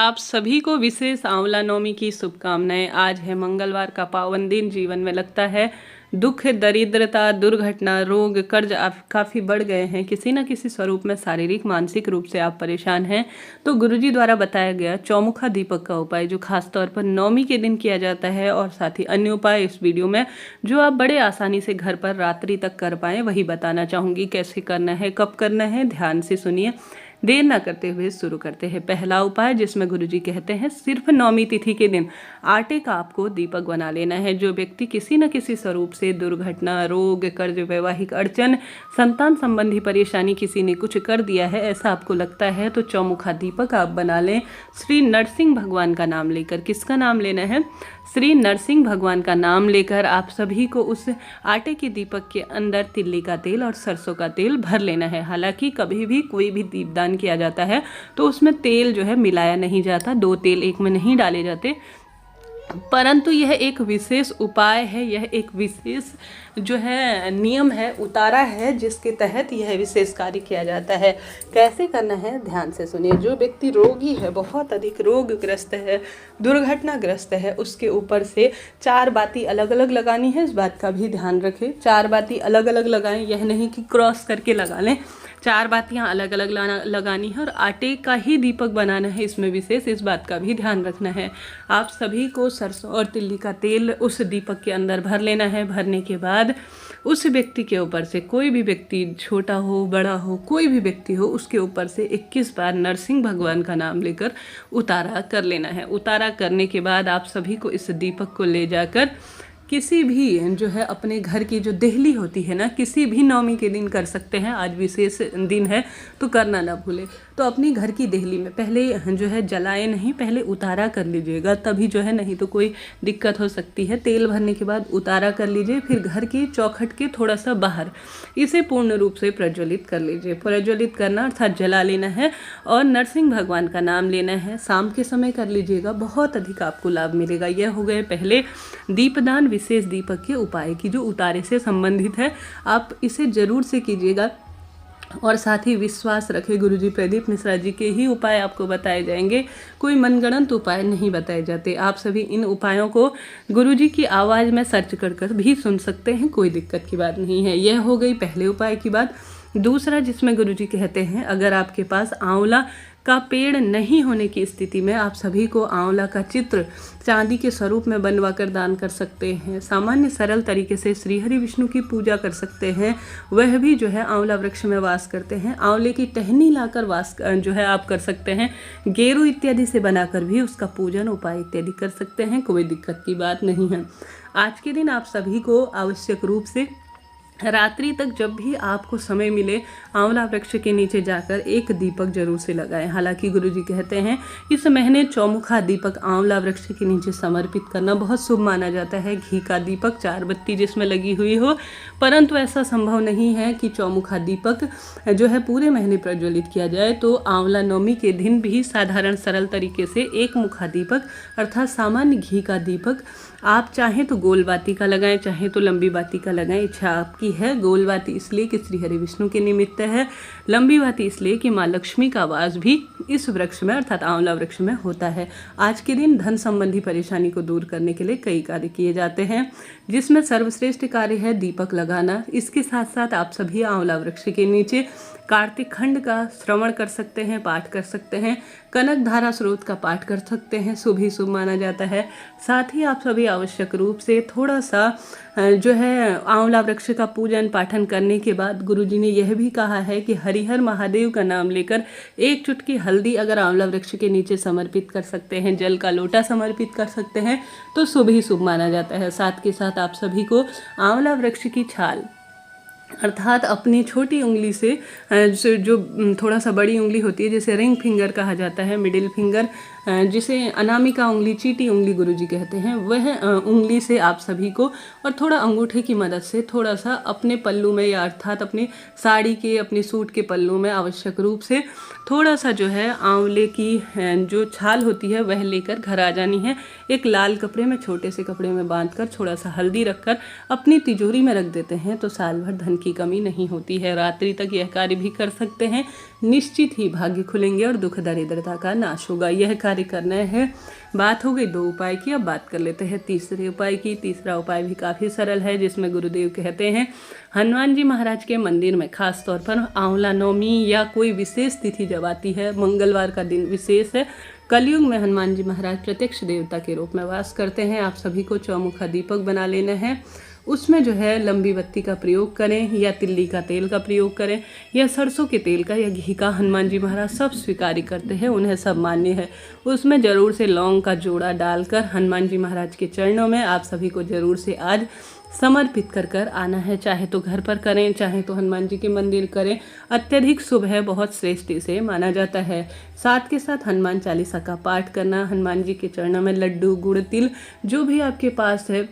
आप सभी को विशेष आंवला नवमी की शुभकामनाएं। आज है मंगलवार का पावन दिन। जीवन में लगता है दुख, दरिद्रता, दुर्घटना, रोग, कर्ज काफ़ी बढ़ गए हैं। किसी न किसी स्वरूप में शारीरिक मानसिक रूप से आप परेशान हैं तो गुरुजी द्वारा बताया गया चौमुखा दीपक का उपाय, जो खास तौर पर नवमी के दिन किया जाता है, और साथ ही अन्य उपाय इस वीडियो में जो आप बड़े आसानी से घर पर रात्रि तक कर पाएँ वही बताना चाहूँगी। कैसे करना है, कब करना है, ध्यान से सुनिए। देर न करते हुए शुरू करते हैं। पहला उपाय जिसमें गुरुजी कहते हैं सिर्फ नवमी तिथि के दिन आटे का आपको दीपक बना लेना है। जो व्यक्ति किसी न किसी स्वरूप से दुर्घटना, रोग, कर्ज, वैवाहिक अड़चन, संतान संबंधी परेशानी, किसी ने कुछ कर दिया है ऐसा आपको लगता है तो चौमुखा दीपक आप बना लें श्री नरसिंह भगवान का नाम लेकर। किसका नाम लेना है? श्री नरसिंह भगवान का नाम लेकर आप सभी को उस आटे के दीपक के अंदर तिल्ली का तेल और सरसों का तेल भर लेना है। हालांकि कभी भी कोई भी दीपदान किया जाता है तो उसमें तेल जो है मिलाया नहीं जाता, दो तेल एक में नहीं डाले जाते, परंतु यह एक विशेष उपाय है, यह एक विशेष जो है नियम है, उतारा है, जिसके तहत यह विशेष कार्य किया जाता है। कैसे करना है ध्यान से सुनिए। जो व्यक्ति रोगी है, बहुत अधिक रोगग्रस्त है, दुर्घटनाग्रस्त है, उसके ऊपर से 4 बाती अलग अलग लगानी है। इस बात का भी ध्यान रखें, 4 बाती अलग अलग लगाएं, यह नहीं कि क्रॉस करके लगा लें। 4 बातियाँ अलग अलग लगानी है और आटे का ही दीपक बनाना है, इसमें विशेष इस बात का भी ध्यान रखना है। आप सभी को सरसों और तिल्ली का तेल उस दीपक के अंदर भर लेना है। भरने के बाद उस व्यक्ति के ऊपर से, कोई भी व्यक्ति, छोटा हो बड़ा हो, कोई भी व्यक्ति हो, उसके ऊपर से 21 बार नरसिंह भगवान का नाम लेकर उतारा कर लेना है। उतारा करने के बाद आप सभी को इस दीपक को ले जाकर किसी भी जो है अपने घर की जो देहली होती है ना, किसी भी नवमी के दिन कर सकते हैं। आज विशेष दिन है तो करना ना भूले। तो अपनी घर की देहली में पहले जो है जलाए नहीं, पहले उतारा कर लीजिएगा, तभी जो है, नहीं तो कोई दिक्कत हो सकती है। तेल भरने के बाद उतारा कर लीजिए, फिर घर की चौखट के थोड़ा सा बाहर इसे पूर्ण रूप से प्रज्वलित कर लीजिए। प्रज्वलित करना अर्थात जला लेना है और नरसिंह भगवान का नाम लेना है। शाम के समय कर लीजिएगा, बहुत अधिक आपको लाभ मिलेगा। यह हो गए पहले दीपदान विशेष दीपक के उपाय की जो उतारे से संबंधित है। आप इसे जरूर से कीजिएगा और साथ ही विश्वास रखें, गुरुजी प्रदीप मिश्रा जी के ही उपाय आपको बताए जाएंगे, कोई मनगढ़ंत उपाय नहीं बताए जाते। आप सभी इन उपायों को गुरुजी की आवाज़ में सर्च कर भी सुन सकते हैं, कोई दिक्कत की बात नहीं है। यह हो गई पहले उपाय की बात। दूसरा जिसमें गुरुजी कहते हैं अगर आपके पास आंवला का पेड़ नहीं होने की स्थिति में आप सभी को आंवला का चित्र चांदी के स्वरूप में बनवा कर दान कर सकते हैं। सामान्य सरल तरीके से श्री हरि विष्णु की पूजा कर सकते हैं। वह भी जो है आंवला वृक्ष में वास करते हैं। आंवले की टहनी लाकर वास जो है आप कर सकते हैं। गेरू इत्यादि से बनाकर भी उसका पूजन उपाय इत्यादि कर सकते हैं, कोई दिक्कत की बात नहीं है। आज के दिन आप सभी को आवश्यक रूप से रात्रि तक जब भी आपको समय मिले आंवला वृक्ष के नीचे जाकर एक दीपक जरूर से लगाएं। हालांकि गुरुजी कहते हैं इस महीने चौमुखा दीपक आंवला वृक्ष के नीचे समर्पित करना बहुत शुभ माना जाता है। घी का दीपक, 4 बत्ती जिसमें लगी हुई हो, परंतु ऐसा संभव नहीं है कि चौमुखा दीपक जो है पूरे महीने प्रज्वलित किया जाए। तो आंवला नवमी के दिन भी साधारण सरल तरीके से एक मुखा दीपक अर्थात सामान्य घी का दीपक आप चाहें तो गोल बाती का लगाएं, चाहें तो लंबी बाती का लगाएं, इच्छा आपकी है। गोल बाती इसलिए कि श्री हरि विष्णु के निमित्त है, लंबी बाती इसलिए कि माँ लक्ष्मी का वास भी इस वृक्ष में अर्थात आंवला वृक्ष में होता है। आज के दिन धन संबंधी परेशानी को दूर करने के लिए कई कार्य किए जाते हैं, जिसमें सर्वश्रेष्ठ कार्य है दीपक लगाना। इसके साथ साथ आप सभी आंवला वृक्ष के नीचे कार्तिक खंड का श्रवण कर सकते हैं, पाठ कर सकते हैं, कनक धारा स्रोत का पाठ कर सकते हैं, शुभ ही शुभ माना जाता है। साथ ही आप सभी आवश्यक रूप से थोड़ा सा जो है आंवला वृक्ष का पूजन पाठन करने के बाद गुरुजी ने यह भी कहा है कि हरिहर महादेव का नाम लेकर 1 चुटकी हल्दी अगर आंवला वृक्ष के नीचे समर्पित कर सकते हैं, जल का लोटा समर्पित कर सकते हैं, तो शुभ ही शुभ माना जाता है। साथ के साथ आप सभी को आंवला वृक्ष की छाल अर्थात अपनी छोटी उंगली से जो थोड़ा सा बड़ी उंगली होती है, जैसे रिंग फिंगर कहा जाता है, मिडिल फिंगर, जिसे अनामिका उंगली, चीटी उंगली गुरुजी कहते हैं, वह उंगली से आप सभी को और थोड़ा अंगूठे की मदद से थोड़ा सा अपने पल्लू में या अर्थात अपनी साड़ी के, अपने सूट के पल्लू में आवश्यक रूप से थोड़ा सा जो है आंवले की जो छाल होती है वह लेकर घर आ जानी है। एक लाल कपड़े में, छोटे से कपड़े में बांधकर थोड़ा सा हल्दी रखकर अपनी तिजोरी में रख देते हैं तो साल भर धन की कमी नहीं होती है। रात्रि तक यह कार्य भी कर सकते हैं, निश्चित ही भाग्य खुलेंगे और दुख दरिद्रता का नाश होगा। यह कार्य करना है। बात हो गई 2 उपाय की, अब बात कर लेते हैं तीसरे उपाय की। तीसरा उपाय भी काफ़ी सरल है, जिसमें गुरुदेव कहते हैं हनुमान जी महाराज के मंदिर में खास तौर पर आंवला नवमी या कोई विशेष तिथि जब आती है, मंगलवार का दिन विशेष है। कलयुग में हनुमान जी महाराज प्रत्यक्ष देवता के रूप में वास करते हैं। आप सभी को चौमुखा दीपक बना लेना है। उसमें जो है लंबी बत्ती का प्रयोग करें या तिल्ली का तेल का प्रयोग करें या सरसों के तेल का या घी का। हनुमान जी महाराज सब स्वीकार करते हैं, उन्हें सब मान्य है। उसमें ज़रूर से लौंग का जोड़ा डालकर हनुमान जी महाराज के चरणों में आप सभी को ज़रूर से आज समर्पित कर आना है। चाहे तो घर पर करें, चाहे तो हनुमान जी के मंदिर करें, अत्यधिक शुभ है, बहुत श्रेष्ठ इसे माना जाता है। साथ के साथ हनुमान चालीसा का पाठ करना, हनुमान जी के चरणों में लड्डू, गुड़, तिल जो भी आपके पास है,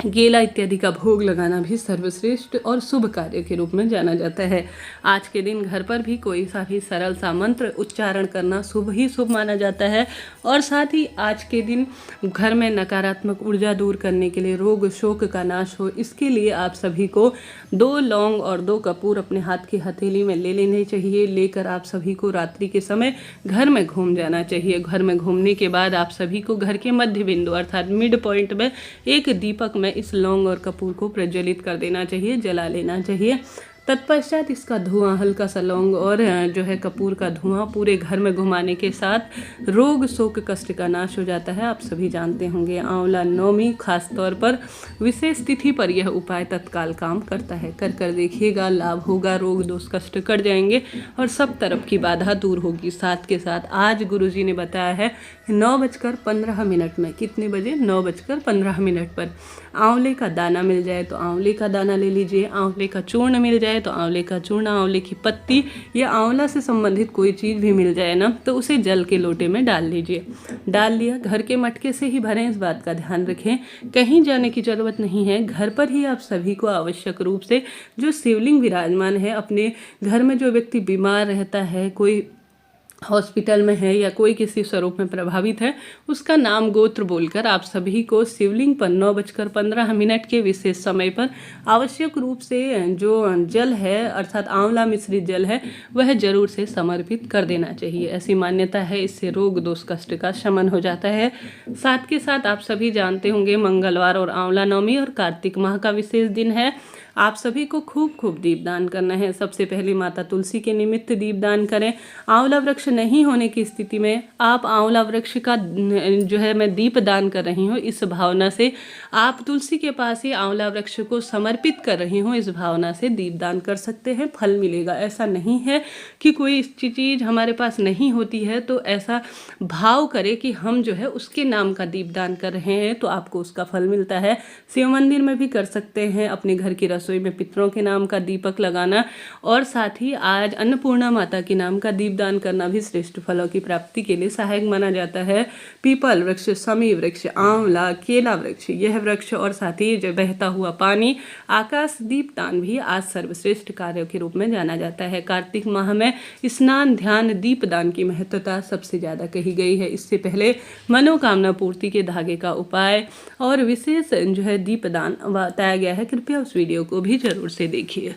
केला इत्यादि का भोग लगाना भी सर्वश्रेष्ठ और शुभ कार्य के रूप में जाना जाता है। आज के दिन घर पर भी कोई सा भी सरल सा मंत्र उच्चारण करना शुभ ही शुभ माना जाता है। और साथ ही आज के दिन घर में नकारात्मक ऊर्जा दूर करने के लिए, रोग शोक का नाश हो, इसके लिए आप सभी को 2 लौंग और 2 कपूर अपने हाथ की हथेली में ले लेने चाहिए। लेकर आप सभी को रात्रि के समय घर में घूम जाना चाहिए। घर में घूमने के बाद आप सभी को घर के मध्य बिंदु अर्थात मिड पॉइंट में एक दीपक में इस लौंग और कपूर को प्रज्वलित कर देना चाहिए, जला लेना चाहिए। तत्पश्चात इसका धुआं, हल्का सा लौंग और जो है कपूर का धुआं पूरे घर में घुमाने के साथ रोग शोक कष्ट का नाश हो जाता है। आप सभी जानते होंगे आंवला नवमी खास तौर पर विशेष तिथि पर यह उपाय तत्काल काम करता है। कर देखिएगा, लाभ होगा, रोग दोष कष्ट कट जाएंगे और सब तरफ की बाधा दूर होगी। साथ के साथ आज गुरुजी ने बताया है 9:15 में, कितने बजे, 9:15 पर आंवले का दाना मिल जाए तो आंवले का दाना ले लीजिए। आंवले का चूर्ण मिल जाए तो आंवले का चूर्ण, आंवले की पत्ती या आंवला से संबंधित कोई चीज़ भी मिल जाए ना, तो उसे जल के लोटे में डाल लीजिए। डाल लिया, घर के मटके से ही भरें, इस बात का ध्यान रखें। कहीं जाने की ज़रूरत नहीं है, घर पर ही आप सभी को आवश्यक रूप से जो शिवलिंग विराजमान है, अपने घर में जो व्यक्ति बीमार रहता है, कोई हॉस्पिटल में है या कोई किसी स्वरूप में प्रभावित है, उसका नाम गोत्र बोलकर आप सभी को शिवलिंग पर 9:15 के विशेष समय पर आवश्यक रूप से जो जल है अर्थात आंवला मिश्रित जल है वह जरूर से समर्पित कर देना चाहिए। ऐसी मान्यता है, इससे रोग दोष कष्ट का शमन हो जाता है। साथ के साथ आप सभी जानते होंगे मंगलवार और आंवला नवमी और कार्तिक माह का विशेष दिन है। आप सभी को खूब खूब दीपदान करना है। सबसे पहले माता तुलसी के निमित्त दीपदान करें। आंवला वृक्ष नहीं होने की स्थिति में आप आंवला वृक्ष का जो है मैं दीप दान कर रही हूँ इस भावना से, आप तुलसी के पास ही आंवला वृक्ष को समर्पित कर रही हूँ इस भावना से दीपदान कर सकते हैं, फल मिलेगा। ऐसा नहीं है कि कोई चीज़ हमारे पास नहीं होती है तो ऐसा भाव करे कि हम जो है उसके नाम का दीपदान कर रहे हैं तो आपको उसका फल मिलता है। शिव मंदिर में भी कर सकते हैं, अपने घर की रसोई में पितरों के नाम का दीपक लगाना और साथ ही आज अन्नपूर्णा माता के नाम का दीपदान करना भी श्रेष्ठ फलों की प्राप्ति के लिए सहायक माना जाता है। पीपल वृक्ष, समी वृक्ष, आंवला, केला वृक्ष, यह वृक्ष और साथ ही जो बहता हुआ पानी, आकाश दीपदान भी आज सर्वश्रेष्ठ कार्यों के रूप में जाना जाता है। कार्तिक माह में स्नान, ध्यान, दीपदान की महत्वता सबसे ज़्यादा कही गई है। इससे पहले मनोकामना पूर्ति के धागे का उपाय और विशेष जो है दीपदान बताया गया है। कृपया उस वीडियो को भी जरूर से देखिए।